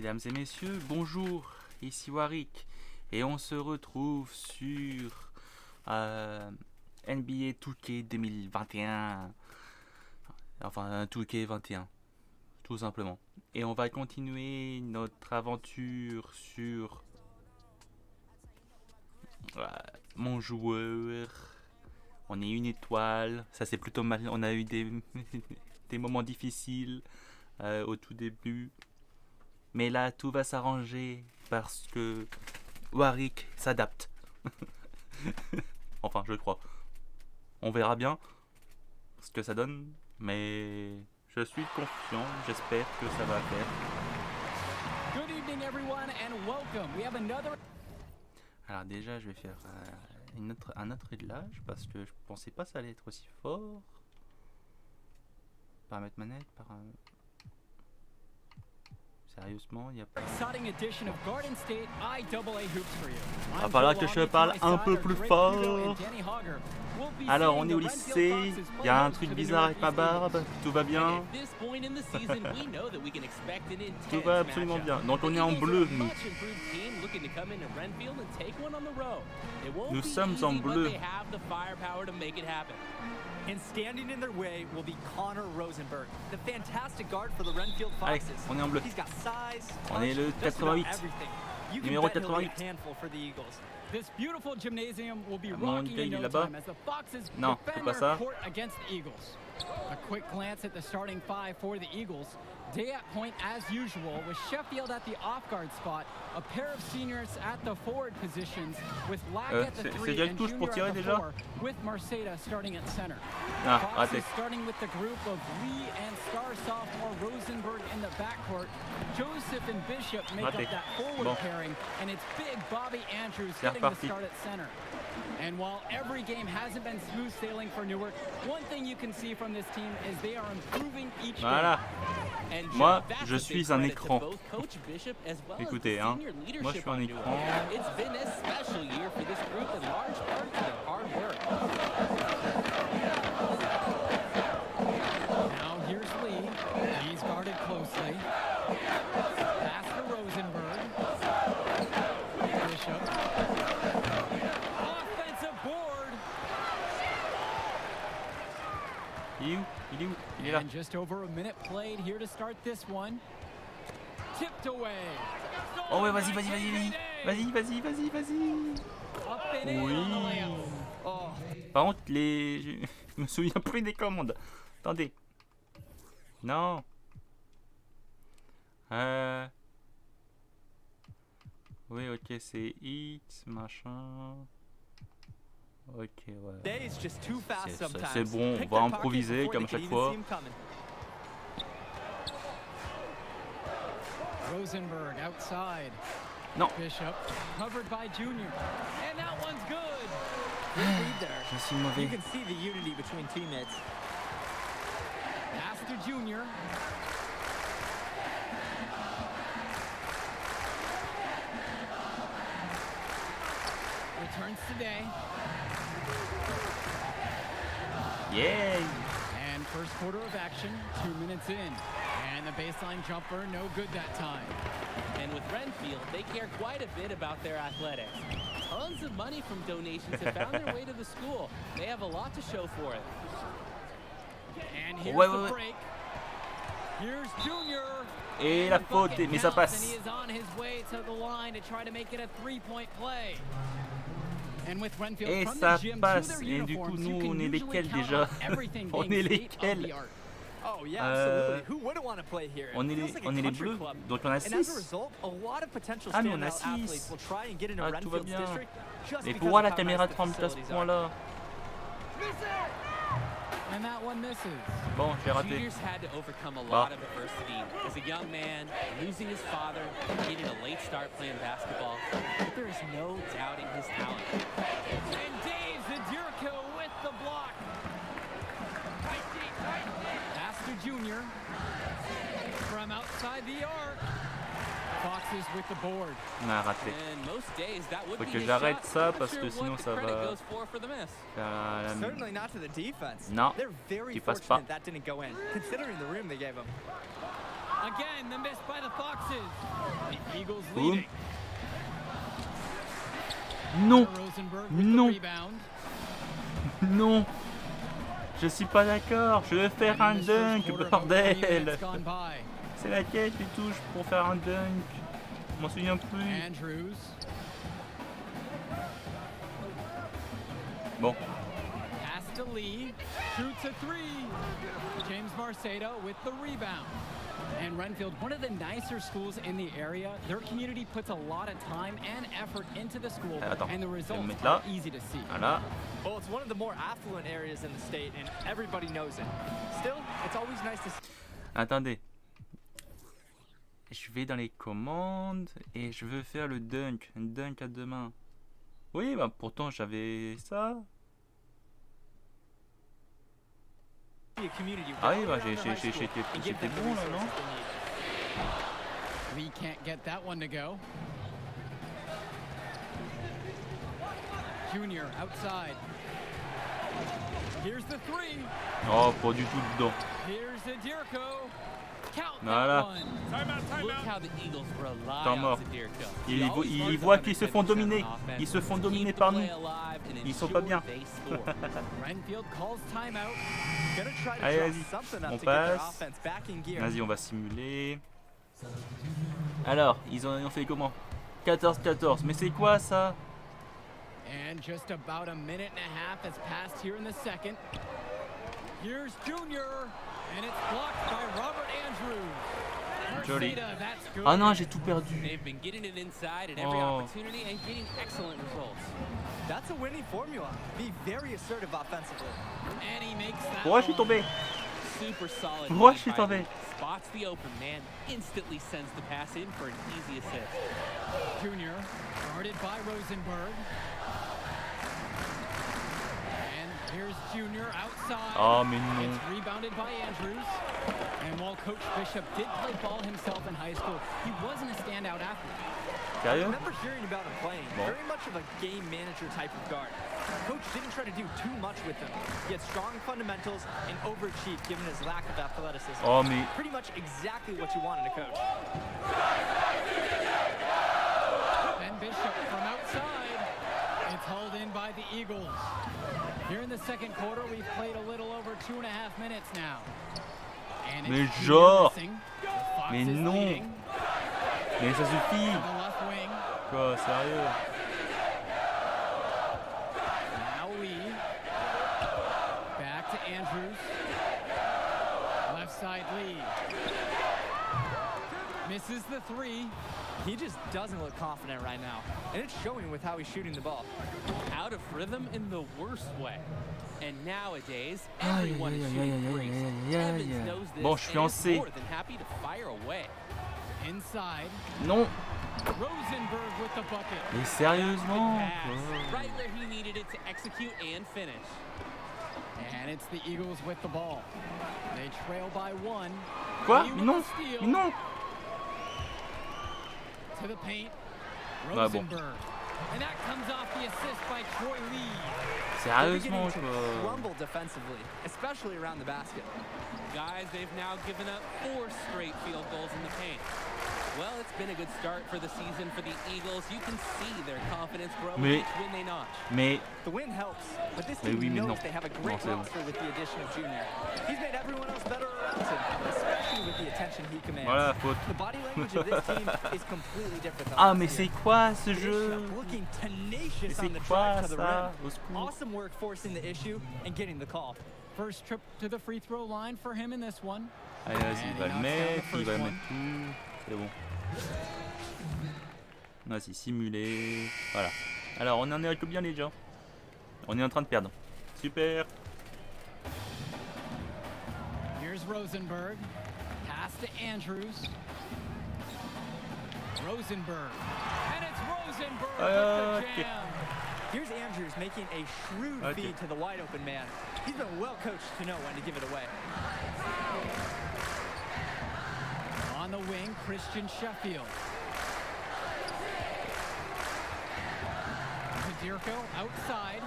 Mesdames et messieurs, bonjour, ici Warwick et on se retrouve sur NBA 2K 2021, enfin 2K 21, tout simplement. Et on va continuer notre aventure sur mon joueur. On est une étoile, ça c'est plutôt mal, on a eu des moments difficiles au tout début. Mais là, tout va s'arranger parce que Warwick s'adapte. Enfin, je crois. On verra bien ce que ça donne, mais je suis confiant. J'espère que ça va faire. Good evening, everyone, and welcome. We have another. Alors déjà, je vais faire un autre réglage parce que je pensais pas que ça allait être aussi fort. Paramètres manette, Sérieusement, il n'y a pas... Il va falloir que je parle un peu plus fort. Alors, on est au lycée, il y a un truc bizarre avec ma barbe, tout va bien. Tout va absolument bien. Donc on est en bleu, nous. Nous sommes en bleu. And standing in their way will be Connor Rosenberg, the fantastic guard for the Renfield Allez, Foxes. on est en bleu. He's got size, On est le 88. Numéro 88. This beautiful gymnasium will be Mon rocking gars, in il est no là-bas. time as the Foxes Non, c'est defend pas their ça. court against the Eagles. A quick glance at the starting five for the Eagles. Day at point as usual, with Sheffield at the off-guard spot, a pair of seniors at the forward positions, with Lack at the three and Junior at the four, with Marceta starting at center. Ah, Foxes raté. starting with the group of Lee and star sophomore Rosenberg in the backcourt. Joseph and Bishop make Raté. up that forward Bon. pairing, and it's big Bobby Andrews C'est getting the reparti. start at center. And while every game hasn't been smooth sailing for Newark, one thing you can see from this team is they are improving each Voilà. game. Moi, je suis un écran. Écoutez, hein. Moi, je suis un écran. It's been a special year for this group in large part to their hard work. Now here's Lee. He's guarded closely. Pass to Rosenberg. Bishop. Offensive board. Il est où? Il est où? Il est là. And just over a minute played here to start this one. Tipped away. Oh ouais, vas-y. Vas-y. Up and in on the Oui. layup. Oh. Par contre, je me souviens plus des commandes. Attendez. Non. Oui, ok, c'est hit, machin. Ok, ouais. Days just too fast sometimes. C'est bon, Pick on va their pocket improviser before comme they à chaque can even fois. see him coming. Rosenberg outside. Non. Bishop covered by Junior. And that one's good. Good read there. Je suis You mauvais. can see the unity between teammates. Pass to Junior. Returns today. Yay! And first quarter of action, 2 minutes in. And the baseline jumper, no good that time. And with Renfield, they care quite a bit about their athletics. Tons of money from donations have found their way to the school. They have a lot to show for it. And here's Ouais, the ouais, ouais. break. Here's Junior. Et la faute, Bucket mais ça counts, and passe. he is on his way to the line to try to make it a three-point play. And with Renfield Et from ça the gym passe. to their Et du coup, uniforms, nous, you can on est usually lesquels count déjà? on everything On being est state of lesquels? the art. Oh yeah, absolutely. Who wouldn't want to play here? On est It feels like a les country bleus, club. donc on a And as a 6. result, a lot of potential Ah, mais on a standout athletes 6. will try and get into Ah, tout va Renfield's bien. district just Mais because pourquoi of la how caméra nice the tremble à ce facilities are. point-là? And that one misses. Bon, j'ai raté. Junior's had to overcome a lot of adversity. As a young man, losing his father, getting a late start playing basketball, but there is no doubting his talent. And Dave Zadirko with the block. Pass to Junior. From outside the arc. Foxes with the board. On a raté. And most days that would Faut be que his j'arrête shot. ça Not parce sure que what sinon the ça credit va goes for the miss. faire la... Certainly not to the defense. Non, They're very tu passes fortunate pas. that didn't go in, considering the room they gave him. Again, the miss by the Foxes. The Eagles Boom. leading. Non, Rosenberg with non, the rebound. non. Je suis pas d'accord. Je veux faire un And in this first dunk, quarter, about 20 bordel. minutes gone by. C'est laquelle tu touches pour faire un dunk? Je m'en souviens plus. Andrews. Bon, Pass to Lee. Shoots a three. James Marceda with the rebound. And Renfield, one of the nicer schools in the area. Their community puts a lot of time and effort into the school, Attends, and the je vais results me mettre are là. easy to see. Voilà. Well, it's one of the more affluent areas in the state, and everybody knows it. Still, it's always nice to see. Attendez. Je vais dans les commandes et je veux faire le dunk. Un dunk à deux mains. Oui, bah pourtant j'avais ça. A community Ah oui, rally bah around their high school j'étais and give them the bon là, non? resources they need. Lee can't get that one to go. Junior outside. Here's the three. Oh, pas du tout dedans. Here's Adirko. Count Voilà. that one. Look how the Eagles rely Temps on mort. Zadirko. Ils, He always ils runs voient qu'ils se font 110% dominer. on offense. Ils se font Keep dominer the par play nous. alive and Ils sont pas ensure bien. they score. Renfield calls timeout. Gonna try to Allez, draw vas-y. something up On to get their passe. offense back in gear. Vas-y, on va simuler. Alors, ils ont fait comment? 14-14. Mais c'est quoi ça? And just about a minute and a half has passed here in the second. Here's Junior, and it's blocked by Robert Andrews. Joli. Marceda, that's good. Ah non, j'ai tout perdu. They've been getting it inside at every Oh. opportunity and getting excellent results. That's a winning formula. Be very assertive offensively. And he makes that Pourquoi je suis one. tombé? Super solid. Pourquoi move je suis by tombé? Lee. Spots the open man, instantly sends the pass in for an easy assist. Junior, guarded by Rosenberg. And here's Junior outside. Oh, mais non. It's rebounded by Andrews. And while Coach Bishop did play ball himself in high school, he wasn't a standout athlete. I Sérieux? remember hearing about him playing. Bon. Very much of a game manager type of guard. Coach didn't try to do too much with him. He had strong fundamentals and overachieved given his lack of athleticism. Oh, mais Pretty much exactly what you want in a coach. And Bishop from outside. It's hauled in by the Eagles. Here in the second quarter, we've played a little over 2.5 minutes now. And Mais it's genre. missing. The Foxes Mais non. leading. Mais ça suffit. To the left wing. Quoi, sérieux? Now Lee. Back to Andrews. Left side Lee. Misses the three. He just doesn't look confident right now. And it's showing with how he's shooting the ball. Out of rhythm in the worst way. And nowadays, Aïe, everyone aïe, is aïe, shooting aïe, aïe, threes. aïe, aïe, Evans aïe. knows this Bon, je suis and en is C. more than happy to fire away. Inside. Non. Rosenberg with the bucket. Mais sérieusement? Pass, quoi? right where he needed it to execute and finish. And it's the Eagles with the ball. They trail by one. Quoi? Lee Mais with non. the steal. Mais non. To the paint. Ah, bon. Rosenberg. And that comes off the assist by Troy Lee. They're Sérieusement, beginning to quoi. crumble defensively, especially around the basket. Guys, they've now given up 4 straight field goals in the paint. Well, it's been a good start for the season for the Eagles. You can see their confidence grow Mais- each win they notch. Mais The win helps, but this Mais team oui, mais knows non. they have a Non, great c'est bon. roster with the addition of Junior. He's made everyone else better around him, especially with the attention he commands. voilà, faute. The body language of this team is completely different than Ah, last mais year. c'est quoi ce jeu? Bishop looking Mais tenacious c'est on the quoi drive to the ça? rim. Au secours. Awesome work forcing the issue and getting the call. First trip to the free throw line for him in this one. Allez, vas-y, il va le mettre, il va mettre tout. C'est bon. Vas-y, simuler. Voilà. Alors, on en est à combien les gens? On est en train de perdre. Super. Here's Rosenberg. Pass to Andrews. Rosenberg. And it's Rosenberg with the Okay. jam. Here's Andrews making a shrewd Okay. feed to the wide open man. He's been well coached to know when to give it away. On the wing, Christian Sheffield. Zadirko outside.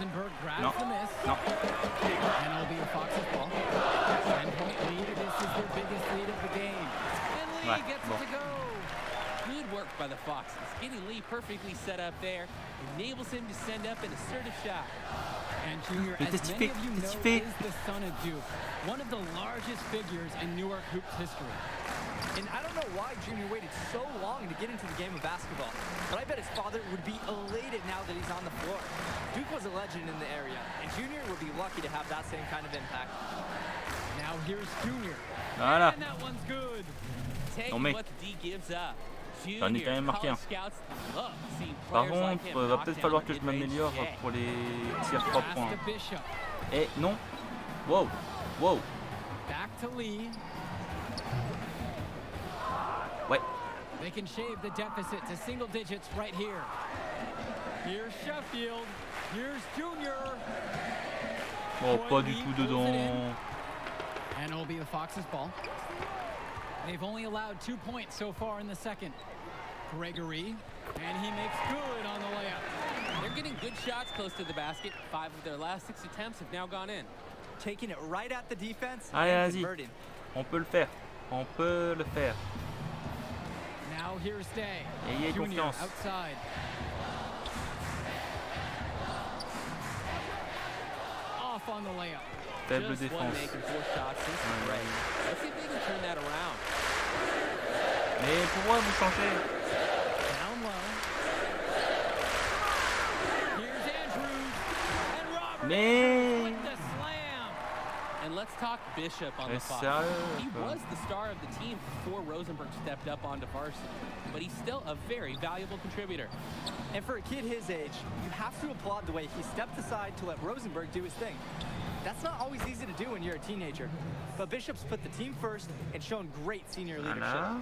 Rosenberg grabs Non. the miss. Non. And it'll be a Fox's ball. 10-point lead. This is their biggest lead of the game. And Lee Ouais, gets bon. it to go. Good work by the Foxes. Getting Lee perfectly set up there enables him to send up an assertive shot. And Junior, Mais as qu'est-ce qu'il many fait? of you Qu'est-ce know, qu'il fait? is the son of Duke, one of the largest figures in Newark hoops history. And I don't know why Junior waited so long to get into the game of basketball, but I bet his father would be elated now that he's on the floor. Duke was a legend in the area, and Junior would be lucky to have that same kind of impact. Now here's Junior. Voilà. And that one's good. Taking Non, mais- what the D gives up. J'en ai quand même marqué un. Par contre, va peut-être falloir que je m'améliore pour les tirs 3 Pass points. to Bishop. Eh, non. Wow. Wow. Back to Lee. Ouais. They can shave the deficit to single digits right here. Here's Sheffield. Here's Junior. Bon, pas du tout dedans. And it'll be the Fox's ball. They've only allowed 2 points so far in the second. Gregory, and he makes good on the layup. They're getting good shots close to the basket. 5 of their last 6 attempts have now gone in. Taking it right at the defense Allez, and vas-y. converting. On peut le faire. On peut le faire. Now here's Day. Ayez Junior confiance. outside. Off on the layup. Faible Just one défense. making 4 shots since the break. Let's see if they can turn that around. Mais pourquoi vous changez? Down low. Here's Andrews. And Roberts Mais... with the slam. And let's talk Bishop on Mais the Fox. sérieux, He quoi. was the star of the team before Rosenberg stepped up onto varsity, but he's still a very valuable contributor. And for a kid his age, you have to applaud the way he stepped aside to let Rosenberg do his thing. That's not always easy to do when you're a teenager. But Bishop's put the team first and shown great senior leadership. Voilà.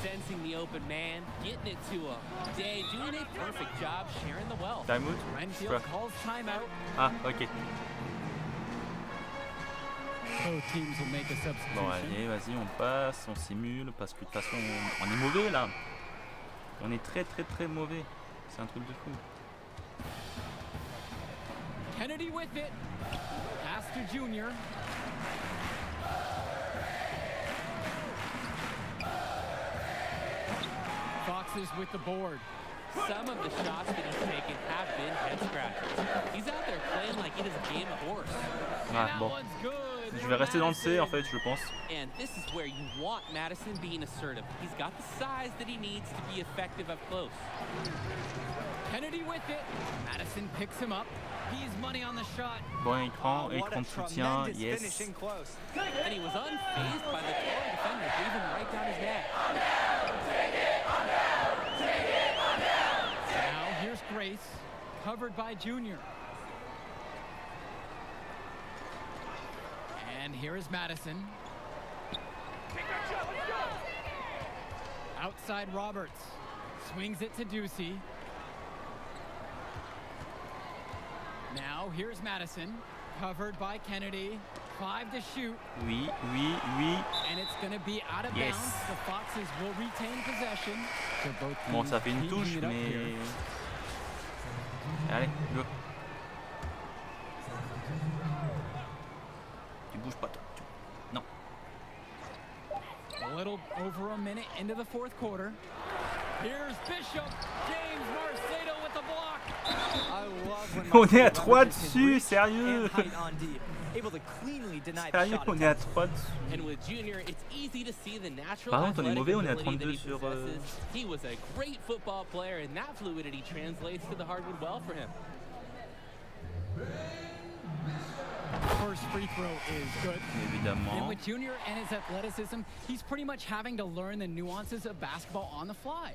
Sensing the open man, getting it to him. Day doing a perfect job sharing the wealth. Time out? Renfield calls timeout. Ah, ok. Both teams will make a substitution. Bon, allez, vas-y, on passe, on simule, parce que de toute façon, on est mauvais là. On est très très très mauvais. C'est un truc de fou. Kennedy with it. Pass to Junior. Foxes with the board. Some of the shots that he's taken have been head scratchers. He's out there playing like it is a game of horse. Ah, That bon. one's good. Je vais rester dans le C en fait, je pense. And this is where you want Madison being assertive. He's got the size that he needs to be effective up close. Kennedy with it. Madison picks him up. He's money on the shot. Bon écran, What écran a de soutien, tremendous yes. finishing close. And he was unfazed by the taller defender breathing right down his neck. Now here's Grace, covered by Junior. And here is Madison. Outside Roberts. Swings it to Ducey. Now here's Madison, covered by Kennedy. 5 to shoot, Oui, oui, oui. and it's going to be out of Yes. bounds. The Foxes will retain possession. They're both Bon, teams ça fait une changing touche, it up here. mais... Allez, go. Tu bouges pas, toi. Non. A little over a minute into the fourth quarter. Here's Bishop. James Marcedo with the block. I love when On est à Marcelo 3 leverages his dessus, reach sérieux. and height on D, able to cleanly deny the Sérieux, shot on est à attempts. 3 dessus. And with Junior, it's easy to see the natural Par contre, on est athletic mauvais, on est à ability that 32 he sur, possesses. He was a great football player, and that fluidity translates to the hardwood well for him. First free throw is good. And Évidemment. with Junior and his athleticism, he's pretty much having to learn the nuances of basketball on the fly.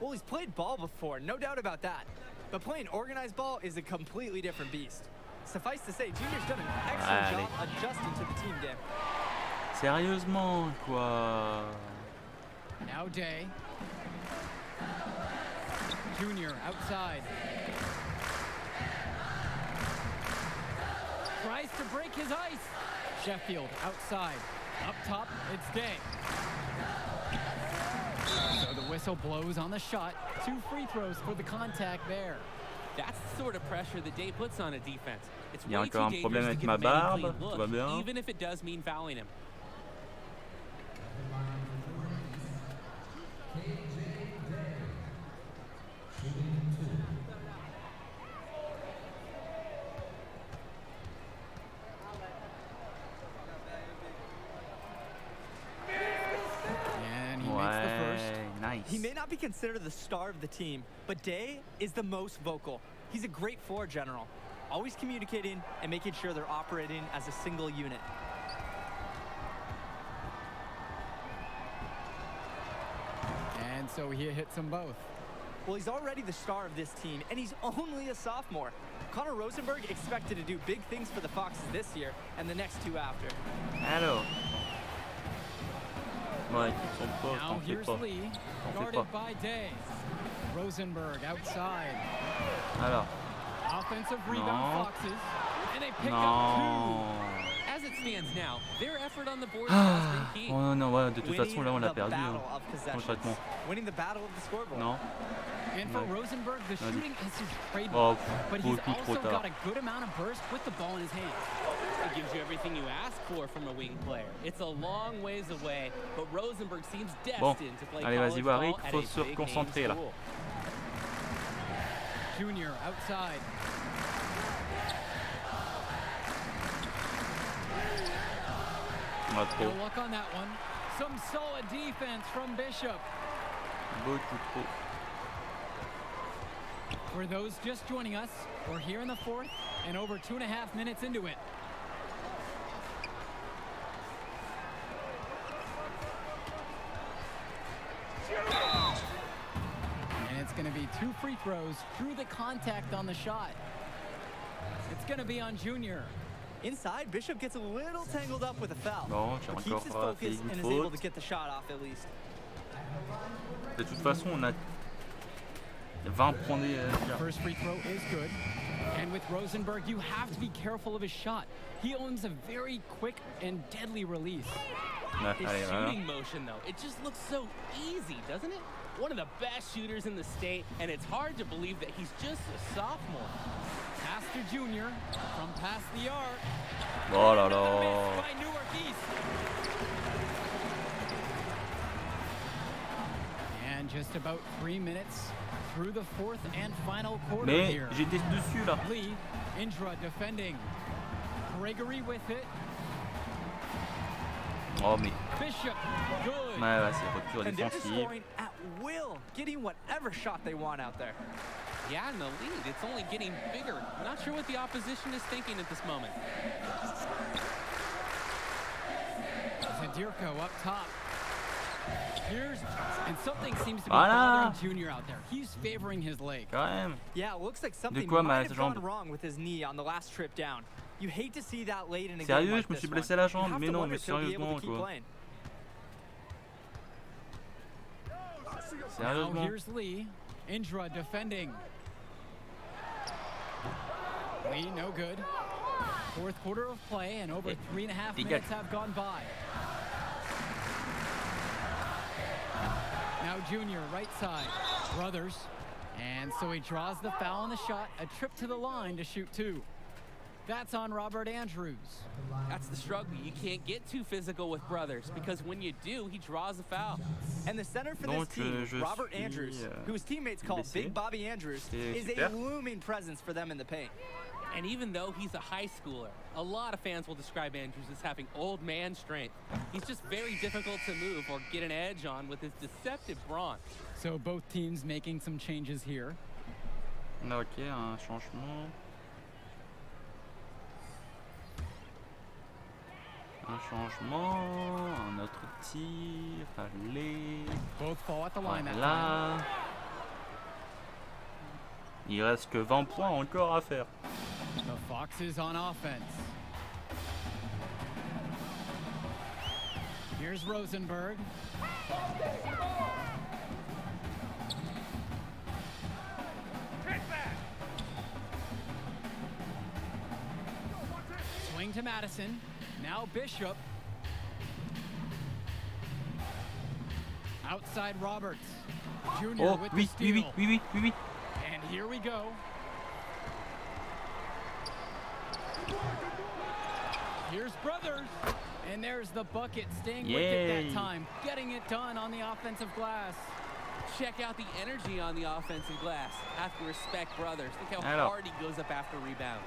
Well, he's played ball before, no doubt about that. But playing organized ball is a completely different beast. Suffice to say, Junior's done an excellent Allez. job adjusting to the team game. Sérieusement, quoi. Now Day. Junior outside. Tries to break his ice. Sheffield outside. Up top, it's Day. So the whistle blows on the shot. 2 free throws for the contact there. That's the sort of pressure that Day puts on a defense. It's Il y a way too encore un problème dangerous to avec give ma him any barbe. clean Tout va look, bien. even if it does mean fouling him. And he makes the first. Ouais, nice. He may not be considered the star of the team, but Day is the most vocal. He's a great floor general, always communicating and making sure they're operating as a single unit. And so he hits them both. Well, he's already the star of this team, and he's only a sophomore. Connor Rosenberg expected to do big things for the Foxes this year and the next two after. Alors. Ouais, ils sont pas, Now t'en fais here's pas. Lee, T'en fais guarded pas. by Day. Rosenberg outside. Alors. Offensive rebound No. Foxes. And they pick up Non. As it stands now, their effort on the board has been key. Oh non, ouais, de toute Winning façon, là, on l'a the perdu. battle Hein. of possessions. Concrètement. Winning the battle of the scoreboard. Non. 2. And for No. Rosenberg, the Vas-y. shooting is his Oh, trademark. But he's beaucoup trop also got tard. a good amount of burst with the ball in his hands. It gives you everything you ask for from a wing player. It's a long ways away, but Rosenberg seems Bon, destined to play allez, vas-y, college Warwick, ball at faut a se big reconcentrer, là. name school. Junior outside. On a No trop. luck on that one. Some solid defense from Bishop. Beaucoup trop. For those just joining us, we're here in the fourth and over 2.5 minutes into it. And it's going to be 2 free throws through the contact on the shot. It's going to be on Junior. Inside, Bishop gets a little tangled up with a foul. Bon, j'ai but keeps his encore focus fait une and is able to faute. get the shot off at least. De toute façon, on a 20 points déjà. First free throw is good. And with Rosenberg, you have to be careful of his shot. He owns a very quick and deadly release. Ouais, His allez, voilà. shooting motion, though, it just looks so easy, doesn't it? One of the best shooters in the state, and it's hard to believe that he's just a sophomore. Pass to Junior from past the arc. Oh là Another miss là. by Newark East. And just about 3 minutes through the fourth and final quarter Mais here. j'étais dessus là. Lee, Indra defending. Gregory with it. Oh mais. Bishop, good. Ouais, ouais, c'est rupture And they're just défensive. scoring at will, getting whatever shot they want out there. Yeah, and the lead, it's only getting bigger. Not sure what the opposition is thinking at this moment. Zadirko up top. Here's, and something seems to be Voilà. bothering Junior out there. He's favoring his leg. Quand même. Yeah, it looks like something quoi, might ma have gone jambe? wrong with his knee on the last trip down. You hate to see that late in a game Sérieux, like je me this suis one. blessé la You jambe, have mais to non, wonder mais if he'll be able sérieusement to keep quoi. playing. Now Sérieusement. here's Lee. Indra defending. Lee, no good. Fourth quarter of play, and over 3.5 Dégage. minutes have gone by. Now Junior, right side. Brothers. And so he draws the foul on the shot. A trip to the line to shoot 2. That's on Robert Andrews. That's the struggle. You can't get too physical with brothers because when you do, he draws a foul. And the center for Donc, this team, je Robert suis, Andrews, who his teammates call blessé. Big Bobby Andrews, C'est is super. a looming presence for them in the paint. And even though he's a high schooler, a lot of fans will describe Andrews as having old man strength. He's just very difficult to move or get an edge on with his deceptive brawn. So both teams making some changes here. Ok, un changement. Un changement, un autre tir, allez. Both fall at the line that time. Voilà. Il reste que 20 points encore à faire. The Foxes on offense. Here's Rosenberg. Swing to Madison. Now Bishop. Outside Roberts. Junior Oh, with oui, the oui, steal. oui, oui, oui, oui, oui. And here we go. Here's Brothers. And there's the bucket, staying with it that time, getting it done on the offensive glass. Check out the energy on the offensive glass. Have to respect Brothers. Look how hard he goes up after rebounds.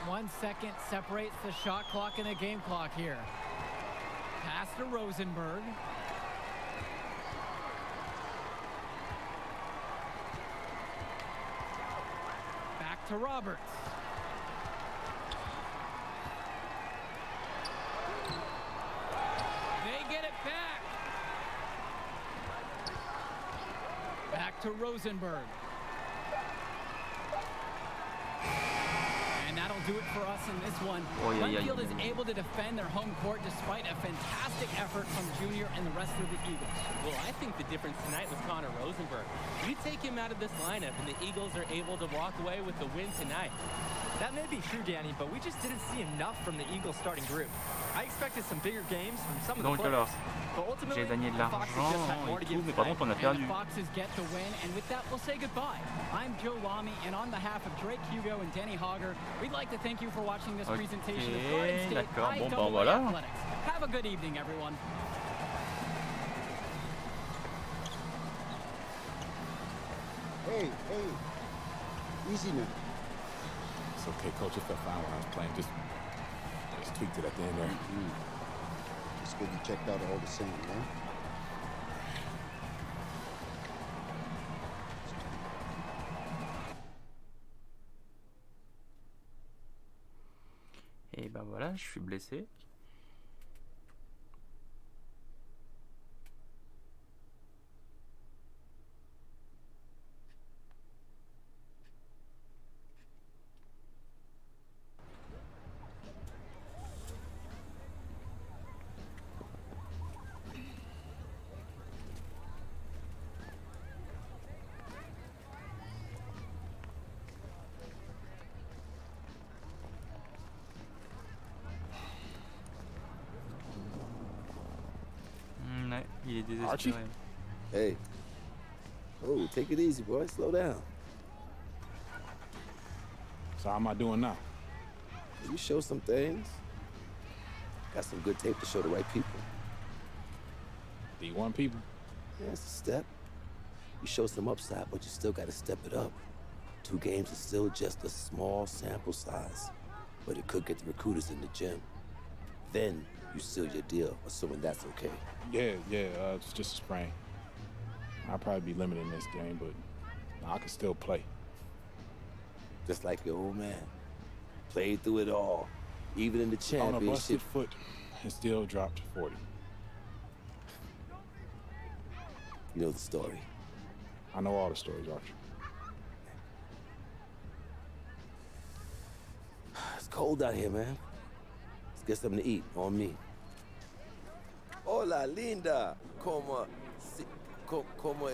1 second separates the shot clock and the game clock here. Pass to Rosenberg. Back to Roberts. They get it back. Back to Rosenberg. And that'll do it for us in this one. Renfield is able to defend their home court despite a fantastic effort from Junior and the rest of the Eagles. Well, I think the difference tonight was Connor Rosenberg. You take him out of this lineup and the Eagles are able to walk away with the win tonight. That may be true, Danny, but we just didn't see enough from the Eagles starting group. I expected some bigger games from some of the players. J'ai gagné de l'argent et tout, mais par contre on a perdu. And the Foxes get the win, and with that we'll say goodbye. I'm Joe Lamy, and on behalf of Drake Hugo and Denny Hogger, we'd like to thank you for watching this presentation of Garden State IAA Athletics. Have a good evening, everyone. Hey, easy now. It's okay, Coach. It felt fine when I was playing. Just tweaked it at the end there. It's good you checked out all the same, man. Et ben voilà, je suis blessé. Il est désespéré. Archie? Hey. Oh, take it easy, boy. Slow down. So how am I doing now? You show some things. Got some good tape to show the right people. D1 people? Yeah, it's a step. You show some upside, but you still got to step it up. 2 games is still just a small sample size, but it could get the recruiters in the gym. Then you seal your deal, assuming that's okay. Yeah, it's just a sprain. I'll probably be limited in this game, but I can still play. Just like your old man. Played through it all, even in the championship. On a busted foot and still dropped 40. You know the story. I know all the stories, Archie. It's cold out here, man. Let's get something to eat on me. Hola, linda. Como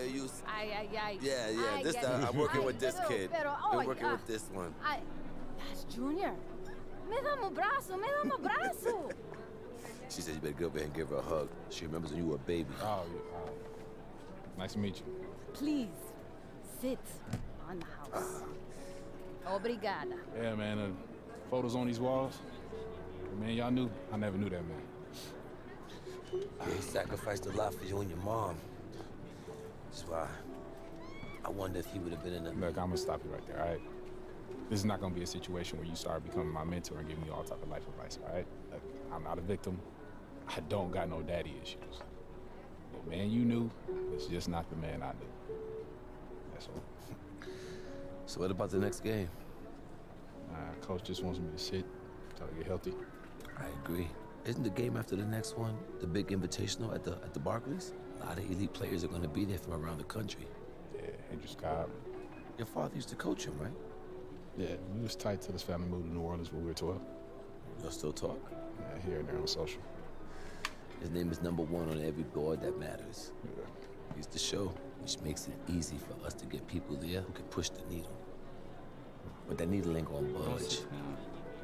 you? Ay. Yeah. This time I'm working with this kid. Been working with this one. That's Junior. Me dá um braço. She said you better go over there and give her a hug. She remembers when you were a baby. Oh, yeah. Nice to meet you. Please, sit on the house. Obrigada. Yeah, man. Photos on these walls. Man, y'all knew. I never knew that, man. Yeah, he sacrificed a lot for you and your mom. That's why I wonder if he would have been in a... Look, I'm gonna stop you right there, all right? This is not gonna be a situation where you start becoming my mentor and giving me all type of life advice, all right? Look, I'm not a victim. I don't got no daddy issues. The man you knew is just not the man I knew. That's all. So what about the next game? Coach just wants me to sit until I get healthy. I agree. Isn't the game after the next one the big invitational at the Barclays? A lot of elite players are going to be there from around the country. Yeah, Andrew Scott. Your father used to coach him, right? Yeah, we was tight till his family moved to New Orleans when we were 12. Y'all still talk? Yeah, here and there on social. His name is #1 on every board that matters. Yeah. He's the show, which makes it easy for us to get people there who can push the needle. But that needle ain't gonna budge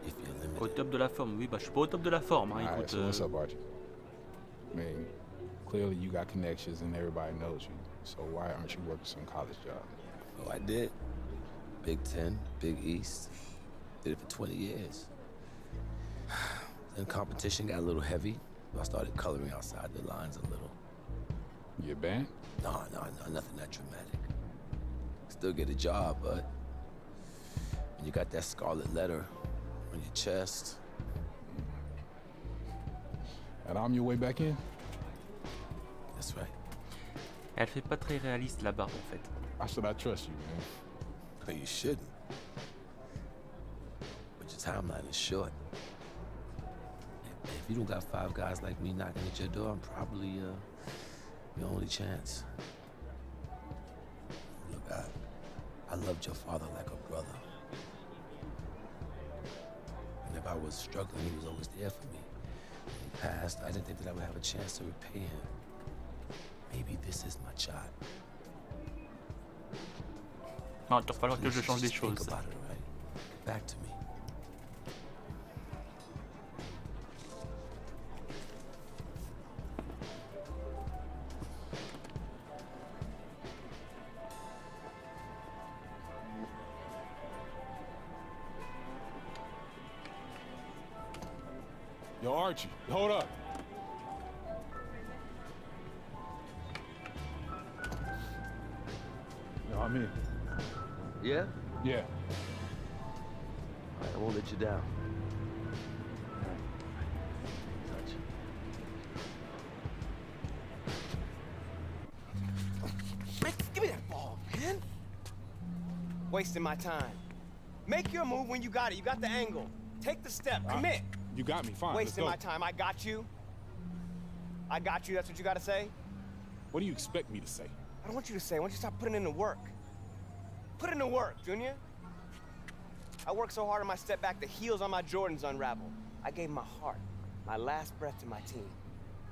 if you're limited. Au top de la forme, oui, bah je suis pas au top de la forme, hein, All écoute. right, so what's up, Archie? I mean, clearly you got connections and everybody knows you. So why aren't you working some college job? Oh, I did. Big Ten, Big East. Did it for 20 years. Then competition got a little heavy. I started coloring outside the lines a little. You banned? No, nothing that dramatic. Still get a job, but when you got that scarlet letter on your chest. And I'm your way back in? That's right. Elle fait pas très réaliste la barbe en fait. Why should I trust you, man? No, you shouldn't. But your timeline is short. If you don't got 5 guys like me knocking at your door, I'm probably your only chance. Look, I loved your father like a brother. And if I was struggling, he was always there for me. When he passed, I didn't think that I would have a chance to repay him. Maybe this is my shot. Non, il va falloir que je change des choses. Think about it, all right? Get back to me. Yo, Archie, hold up. Yo, I'm in. Yeah? Yeah. All right, I won't let you down. Touch. Man, give me that ball, man. Wasting my time. Make your move when you got it. You got the angle. Take the step. Commit. You got me, fine. Wasting my let's go. time. I got you. I got you. That's what you got to say? What do you expect me to say? I don't want you to say. I want you to stop putting in the work. Put in the work, Junior. I worked so hard on my step back, the heels on my Jordans unraveled. I gave my heart, my last breath to my team.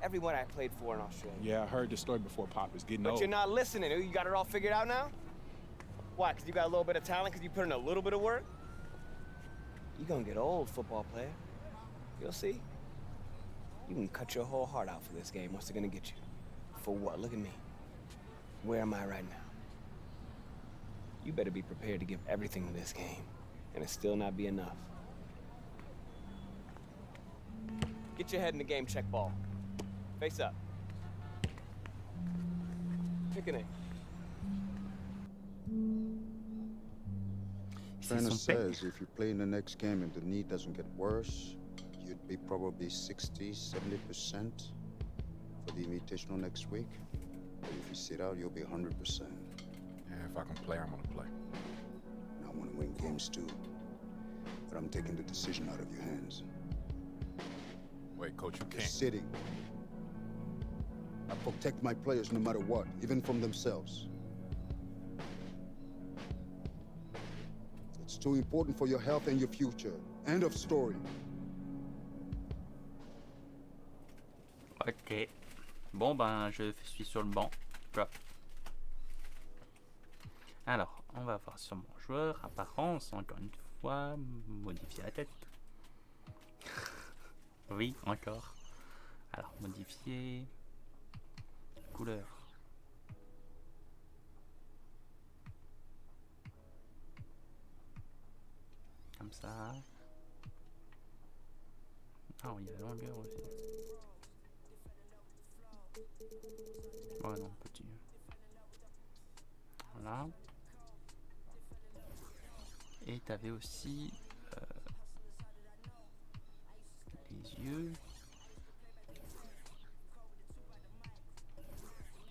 Everyone I played for in Australia. Yeah, I heard the story before, Pop. It's getting But old. you're not listening. You got it all figured out now? Why, because you got a little bit of talent because you put in a little bit of work? You're going to get old, football player. You'll see. You can cut your whole heart out for this game. What's it going to get you? For what? Look at me. Where am I right now? You better be prepared to give everything to this game, and it still not be enough. Get your head in the game, check ball. Face up. Pick a name. Trainer says if you play in the next game and the knee doesn't get worse, you'd be probably 60, 70% for the invitational next week. But if you sit out, you'll be 100%. Yeah, if I can play, I'm gonna play. And I want to win games too. But I'm taking the decision out of your hands. Wait, Coach, you You're can't. sitting. I protect my players no matter what, even from themselves. It's too important for your health and your future. End of story. Ok. Bon, ben, je suis sur le banc. Drop. Alors, on va voir sur mon joueur. Apparence, encore une fois. Modifier la tête. Oui, encore. Alors, modifier. Couleur. Comme ça. Ah oui, il y a la longueur aussi. Ouais, non, petit. Voilà. Et t'avais aussi les yeux.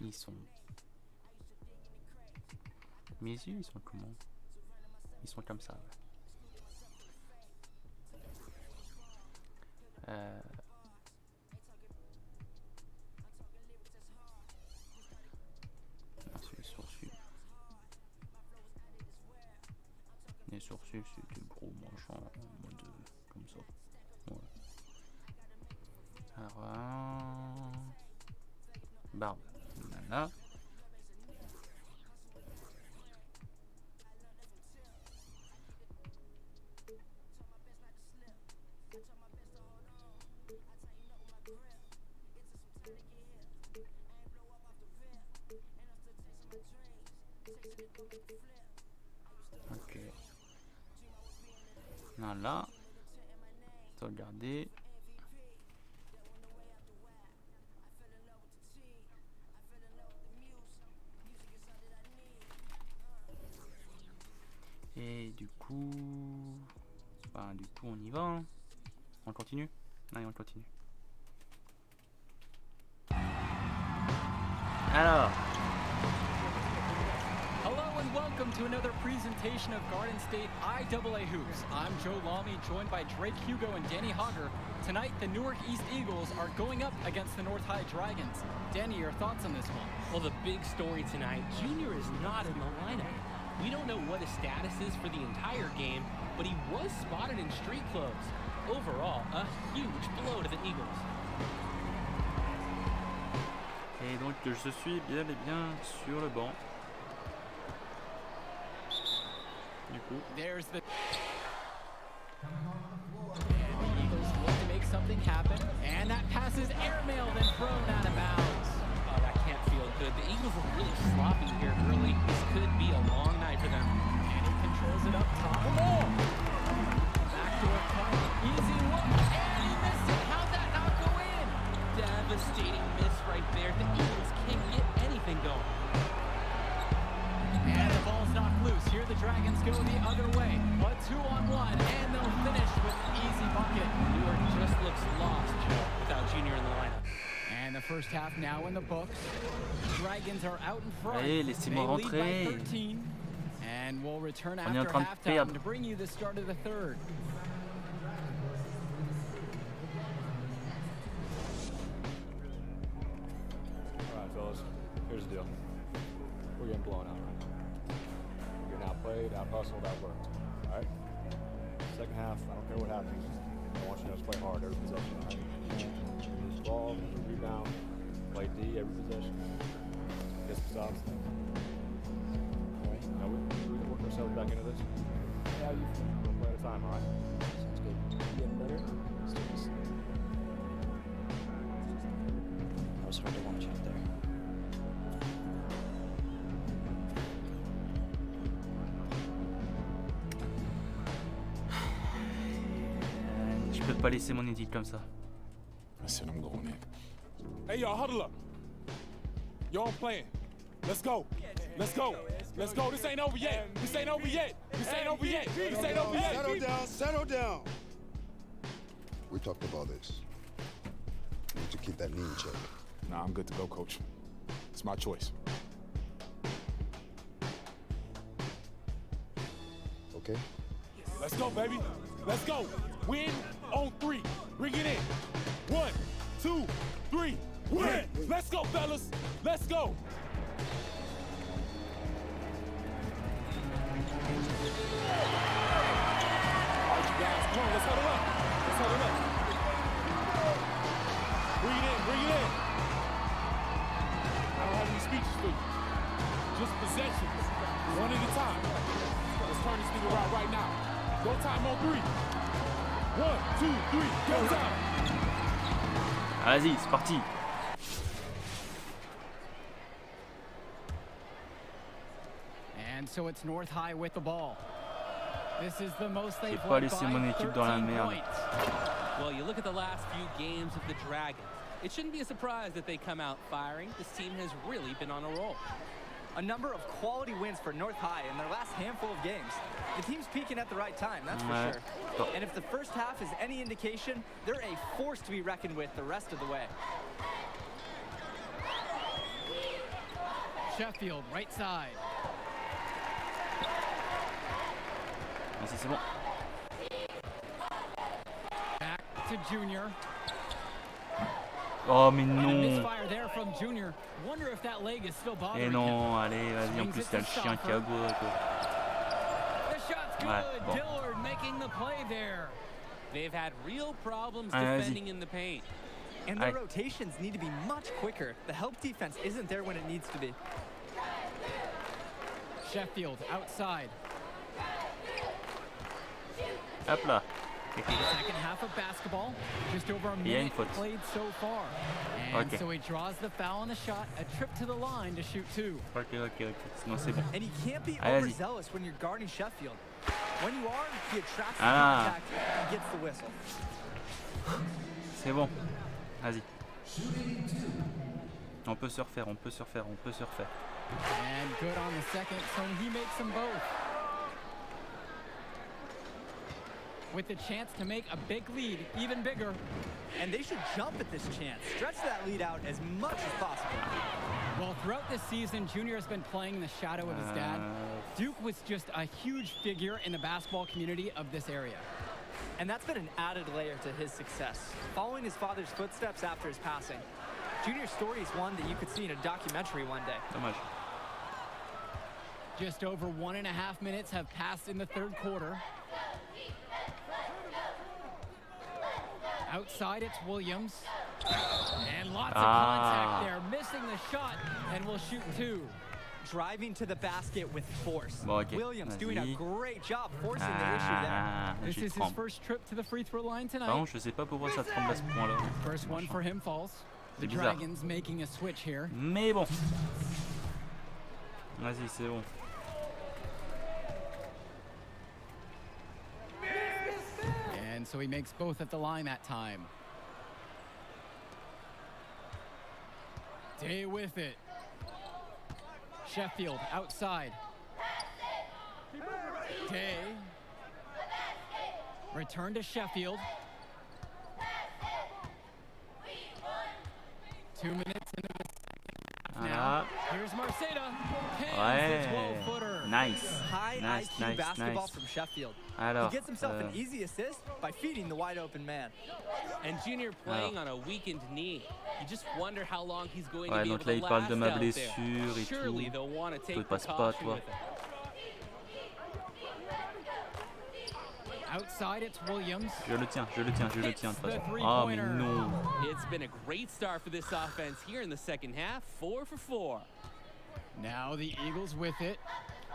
Ils sont... Mes yeux, ils sont comment? Ils sont comme ça. Ouais. Non, c'est les sourcils. Les sourcils, c'est des gros manches en mode comme ça. Ouais. Alors, barbe. Voilà. Ok. Voilà. sauvegarder. Et du coup, on y va. Hein. On continue? Allez, on continue. Alors. Hello and welcome to another presentation of Garden State IAA Hoops. I'm Joe Lamy, joined by Drake Hugo and Danny Hogger. Tonight, the Newark East Eagles are going up against the North High Dragons. Danny, your thoughts on this one? Well, the big story tonight, Junior is not in the lineup. We don't know what his status is for the entire game, but he was spotted in street clothes. Overall, a huge blow to the Eagles. Et donc je suis bien et bien sur le banc. Du coup. There's the Eagles look to make something happen, and that pass is airmailed and thrown out of bounds. Oh, that can't feel good. The Eagles look really sloppy here early. This could be a long night for them. And he controls it up top. Oh! Backdoor cut, easy look, and he missed it. How'd that not go in? Devastating miss right there. The Eagles can't get anything going. And the ball's knocked loose. Here the Dragons go the other way. A 2-on-1, and they'll finish with an easy bucket. Newark just looks lost, Joe, without Junior in the lineup. And the first half now in the books. Dragons are out in front. Allez, laissez-moi rentrer. By 13. And we'll return On est en after train de halftime perdre. to bring you the start of the third. Alright, fellas, here's the deal. We're getting blown out right now. We're getting outplayed, out-hustled, outworked. Alright? Second half, I don't care what happens. I want you to just play hard every possession, alright? Lose the ball, lose the rebound, play D every possession. Get some stops. Alright? Now we can work ourselves back into this. Yeah, you one play at a time, alright? Sounds good. Getting better? Let's do this. That was hard to watch out there. Je peux pas laisser mon équipe comme ça. Listen, I'm going in. Hey, y'all, huddle up. Y'all playing. Let's go. Let's go. Let's go. This ain't over yet. This ain't over yet. This ain't over yet. This ain't over yet. Settle down. Settle down. We talked about this. You need to keep that knee in check. Nah, I'm good to go, coach. It's my choice. Okay? Let's go, baby. Let's go. Win on 3. Bring it in. 1, 2, 3. Win. Let's go, fellas. Let's go. All right, you guys, come on. Let's huddle up. Let's huddle up. Bring it in. Bring it in. I don't have any speeches for you. Just possessions. One at a time. Let's turn this thing around right now. Go time on 3. 1, 2, 3. Go time. Vas-y, c'est parti. And so it's North High with the ball. This is the most they've J'ai pas led laissé mon by équipe dans la 13 merde. points. Well, you look at the last few games of the Dragons. It shouldn't be a surprise that they come out firing. This team has really been on a roll. A number of quality wins for North High in their last handful of games. The team's peaking at the right time, that's for Ouais. sure. And if the first half is any indication, they're a force to be reckoned with the rest of the way. Sheffield, right side. Vas-y, c'est bon. Back to Junior. Oh, mais And a non. misfire there from Junior. Wonder if that leg is still bothering Et him. non, allez, vas-y, en plus, t'as le chien qui aboie, quoi. The shot's good. Ouais, bon. Dillard making the play there. They've had real problems Allez, defending in the paint. And their Allez. rotations need to be much quicker. The help defense isn't there when it needs to be. Sheffield outside. Hop là. Second half of basketball. Just over a Il y a une minute faute. played so far. And Ok. so he draws the foul on the shot. A trip to the line to shoot 2. Ok, sinon c'est bon. And he can't be Allez, vas-y. overzealous when you're guarding Sheffield. When you are, he attracts the Ah. contact and gets the whistle. C'est bon. Vas-y. On peut se refaire, on peut se refaire, on peut se refaire. And good on the second, so he makes them both. With the chance to make a big lead even bigger. And they should jump at this chance. Stretch that lead out as much as possible. Well, throughout this season, Junior has been playing in the shadow of his dad. Duke was just a huge figure in the basketball community of this area. And that's been an added layer to his success, following his father's footsteps after his passing. Junior's story is one that you could see in a documentary one day. Dommage. Just over 1.5 minutes have passed in the third quarter. Outside, it's Williams. And lots of contact there, missing the shot, and will shoot two. Driving to the basket with force. Bon, okay. Williams doing a great job forcing the issue there. This is his first trip to the free throw line tonight. Par contre, je sais pas pourquoi ça tremble à ce point-là. First one for him falls. The bizarre. Dragons making a switch here. Mais bon. Vas-y, c'est bon. And so he makes both at the line that time. Day with it. Sheffield outside. Day. Return to Sheffield. 2 minutes into the second half now. Here's Marceda. Pins the 12-footer. Nice. High Nice, IQ nice, basketball nice. from Sheffield. Alors, He gets himself an easy assist by feeding the wide open man. And Junior playing on a weakened knee. You just wonder how long he's going to ouais, be donc able là, to il parle last de ma out blessure there. et Surely tout. they'll want to Toi, take passe pas, precaution toi. with it. Outside, it's Williams. Je le tiens, je le tiens, je le tiens de toute façon. Ah, mais non. It's been a great start for this offense here in the second half. 4 for 4. Now the Eagles with it.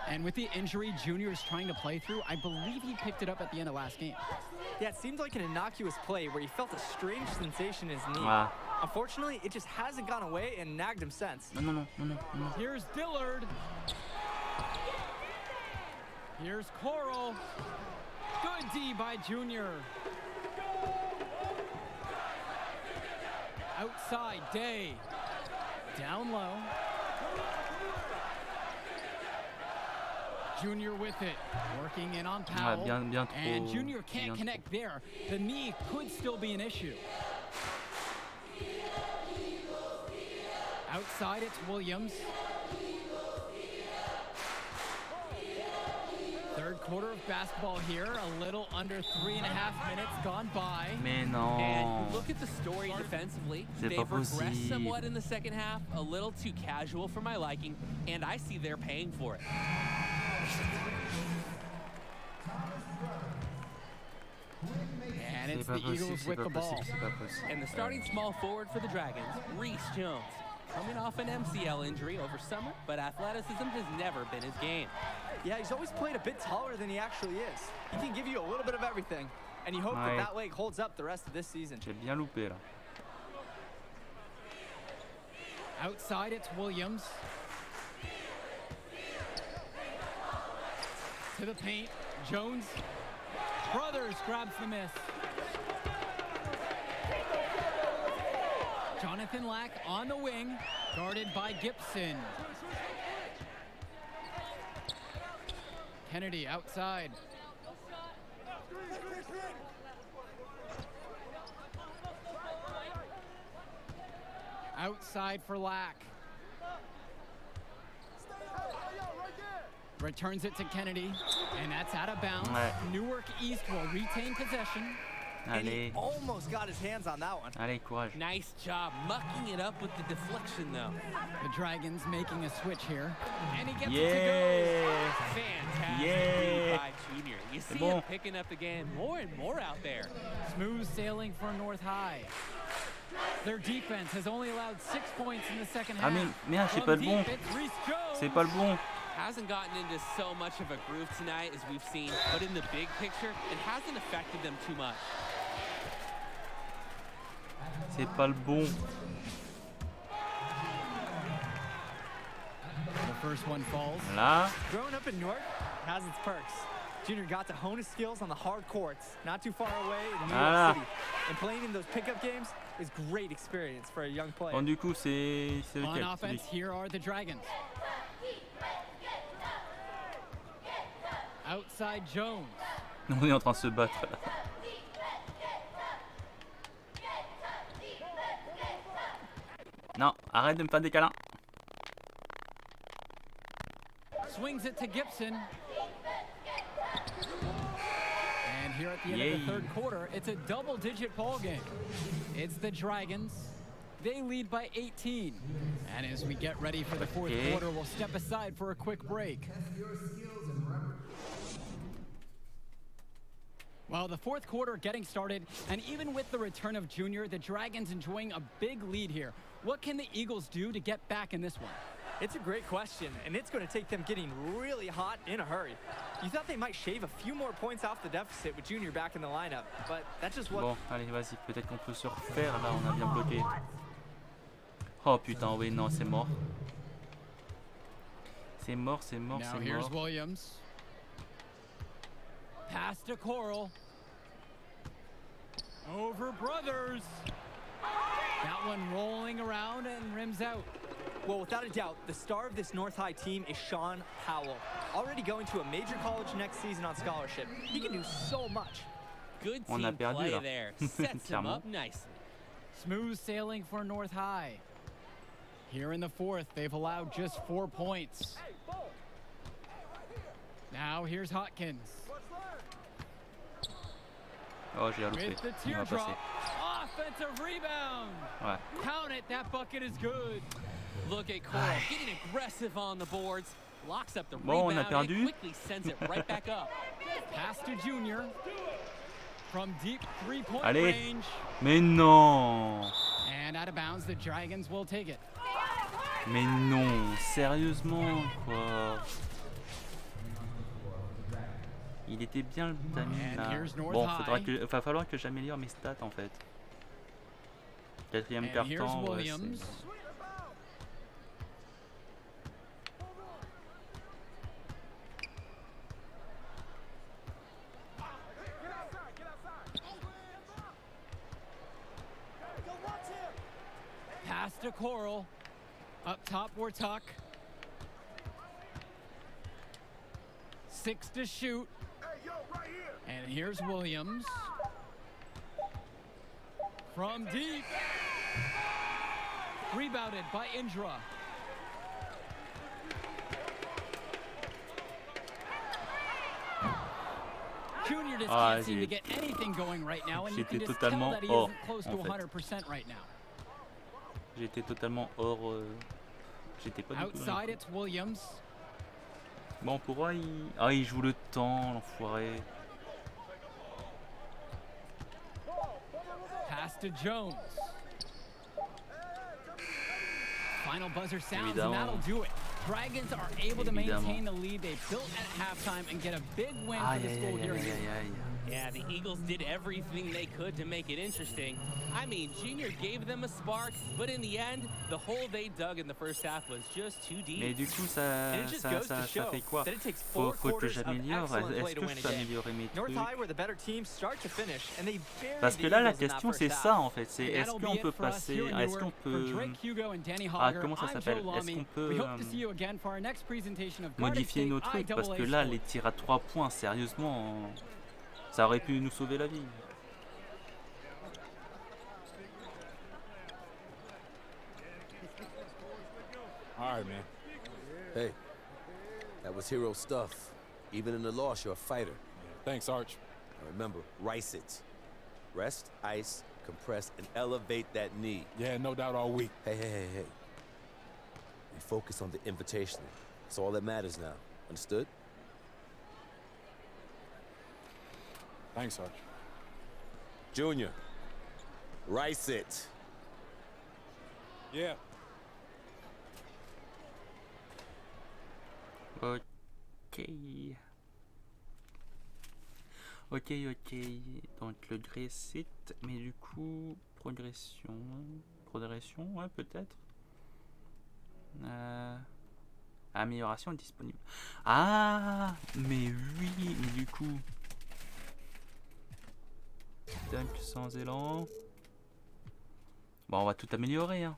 And with the injury Junior is trying to play through, I believe he picked it up at the end of last game. Yeah, it seemed like an innocuous play where he felt a strange sensation in his knee. Ah. Unfortunately, it just hasn't gone away and nagged him since. Non, non, non, non, non, non. Here's Dillard. Here's Coral. Good D by Junior. Outside, Day. Down low. Junior with it, working in on Powell. Bien trop, and Junior can't bien connect trop. there. The knee could still be an issue. Outside, it's Williams. Third quarter of basketball here, a little under 3.5 minutes gone by. Mais non. And look at the story defensively. They've regressed somewhat in the second half, a little too casual for my liking, and I see they're paying for it. And it's the Eagles with the ball. And the starting small forward for the Dragons, Reese Jones. Coming off an MCL injury over summer, but athleticism has never been his game. Yeah, he's always played a bit taller than he actually is. He can give you a little bit of everything, and you hope that that leg holds up the rest of this season. J'ai bien loupé là. Outside, it's Williams. To the paint, Jones. Brothers grabs the miss. Jonathan Lack on the wing, guarded by Gibson. Kennedy outside. Outside for Lack. Returns it to Kennedy, and that's out of bounds. Ouais. Newark East will retain possession. And he Allez. almost got his hands on that one. Allez, courage. Nice job mucking it up with the deflection, though. The Dragons making a switch here. And he gets it Yeah. to go. Fantastic Yeah. read by Junior. You see him picking up the game more and more out there. Smooth sailing for North High. Their defense has only allowed 6 points in the second half. Ah mais merde, c'est From pas le bon. deep, it's Reese Jones. C'est pas le bon. Hasn't gotten into so much of a groove tonight as we've seen, but in the big picture, it hasn't affected them too much. C'est pas le bon. The first one falls. Là. Growing up in Newark has its perks. Junior got to hone his skills on the hard courts, not too far away in New Ah. York City. And playing in those pickup games is great experience for a young player. Bon, du coup, c'est On lequel? offense, here are the Dragons. Outside Jones. On est en train de se battre. Non, arrête de me faire des câlins. Swings it to Gibson. And here at the end of the third quarter, it's a double-digit ball game. It's the Dragons. They lead by 18. And as we get ready for the fourth quarter, we'll step aside for a quick break. Well, the fourth quarter getting started, and even with the return of Junior, the Dragons enjoying a big lead here. What can the Eagles do to get back in this one? It's a great question, and it's going to take them getting really hot in a hurry. You thought they might shave a few more points off the deficit with Junior back in the lineup, but that's just what... Bon, allez, vas-y, peut-être qu'on peut se refaire. Là, on a bien bloqué. Oh putain, oui, non, c'est mort. C'est mort, c'est mort, Now c'est here's mort. Williams. Pass to Coral. Over Brothers. That one rolling around and rims out. Well, without a doubt, the star of this North High team is Sean Howell. Already going to a major college next season on scholarship. He can do so much. Good On a team perdu, play là. there. Sets him Clairement. up nicely. Smooth sailing for North High. Here in the fourth, they've allowed just 4 points. Now here's Hotkins. Oh, j'ai loupé. With the Il va passer. teardrop. Offensive rebound. Ouais. Count it, that bucket is good. Look at Coral getting aggressive on the boards. Locks up the Bon, on a rebound and perdu. quickly sends it right back up. Pass to Junior. From deep three-point Allez. range. Mais non. And out of bounds, the Dragons will take it. Mais non, sérieusement, quoi. Il était bien le timing là. Bon, va falloir que j'améliore mes stats en fait. Quatrième quart-temps, ouais, c'est... Pass to Coral. Up top, we're Tuck. 6 to shoot. And here's Williams. From deep. Rebounded by Indra. Junior just can't seem to get anything going right now, and you can just tell that he isn't close to 100% right now. J'étais totalement hors... J'étais pas du tout... Outside, it's Williams. Bon, pourquoi il... Ah, il joue le temps, l'enfoiré. Pass to Jones. Final buzzer sounds, and that'll do it. Dragons are able to maintain the lead they built at halftime and get a big win for the school here in Yeah, the Eagles did everything they could to make it interesting. I mean, Junior gave them a spark, but in the end, the hole they dug in the first half was just too deep. Mais du coup, ça fait quoi? Faut que j'améliore. Est-ce que je peux améliorer mes trucs? Parce que là, la question, c'est ça en fait. C'est est-ce qu'on peut passer... Est-ce qu'on peut... Ah, comment ça s'appelle? Est-ce qu'on peut modifier nos trucs? Parce que là, les tirs à 3 points, sérieusement, ça aurait pu nous sauver la vie. All right, man. Hey, that was hero stuff. Even in the loss, you're a fighter. Thanks, Arch. Now remember, rice it. Rest, ice, compress, and elevate that knee. Yeah, no doubt all week. Hey. We focus on the invitational. That's all that matters now. Understood? Thanks, Arch. Junior, rice it. Yeah. Ok. Donc le Grécit, mais du coup, progression, ouais, peut-être. Amélioration disponible. Ah, mais oui, mais du coup. Dunk sans élan. Bon, on va tout améliorer. Hein.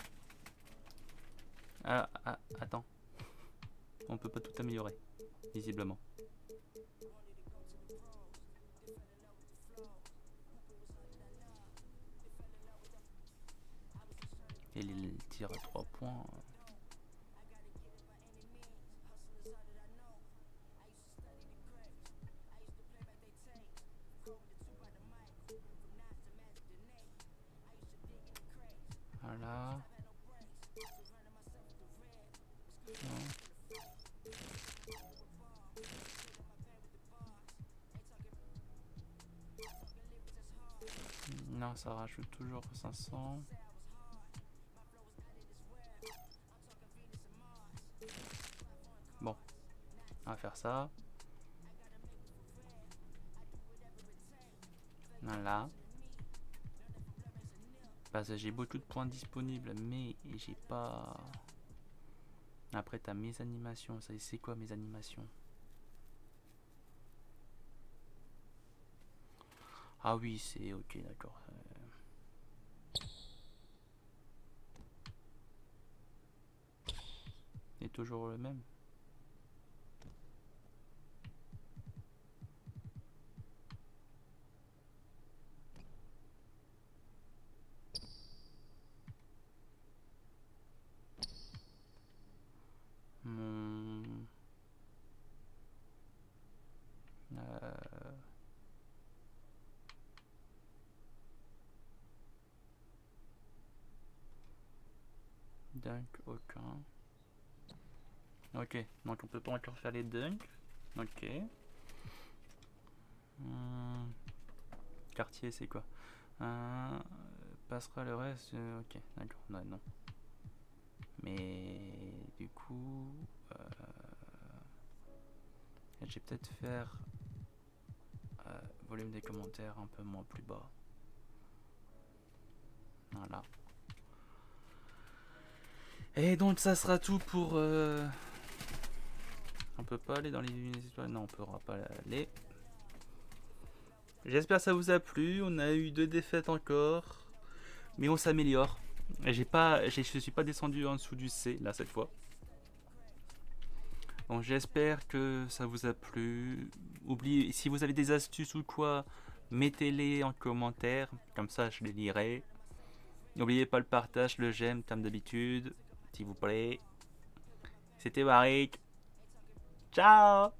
Attends. On peut pas tout améliorer, visiblement. Et les tirs à 3 points. Voilà. Non, ça rajoute toujours 500. Bon, on va faire ça. Voilà. Parce que j'ai beaucoup de points disponibles, mais j'ai pas... Après, t'as mes animations. Ça, c'est quoi mes animations? Ah oui, c'est ok, d'accord. C'est toujours le même. Dunk, aucun. Ok, donc on peut pas encore faire les dunks. Ok. Quartier, c'est quoi? Passera le reste. Ok, d'accord. Non. Mais du coup, je vais peut-être faire volume des commentaires un peu moins plus bas. Voilà. Et donc ça sera tout pour... On peut pas aller dans les étoiles. Non, on pourra pas aller. J'espère que ça vous a plu. On a eu 2 défaites encore. Mais on s'améliore. Je suis pas descendu en dessous du C là cette fois. Donc j'espère que ça vous a plu. Oubliez, si vous avez des astuces ou quoi, mettez-les en commentaire. Comme ça je les lirai. N'oubliez pas le partage, le j'aime comme d'habitude. S'il vous plaît. C'était Warwick. Ciao.